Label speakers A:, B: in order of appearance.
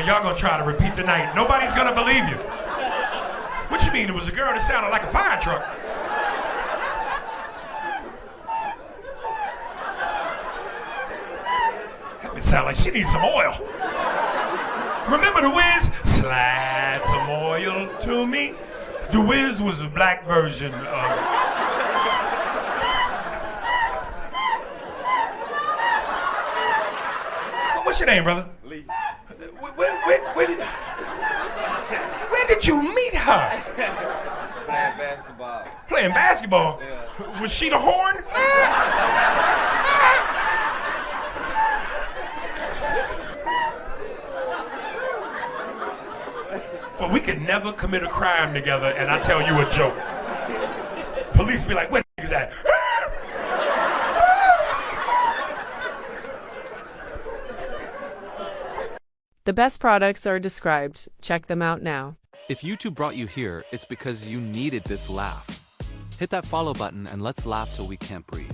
A: Now y'all gonna try to repeat the night. Nobody's gonna believe you. What you mean? It was a girl that sounded like a fire truck. That would sound like she needs some oil. Remember The Wiz? Slide some oil to me. The Wiz was a black version of... What's your name, brother?
B: Lee.
A: Where did you meet her?
B: Playing basketball.
A: Playing basketball?
B: Yeah.
A: Was she the horn? Well, we could never commit a crime together and I tell you a joke. Police be like, where the niggas at?
C: The best products are described. Check them out now.
D: If YouTube brought you here, it's because you needed this laugh. Hit that follow button and let's laugh till we can't breathe.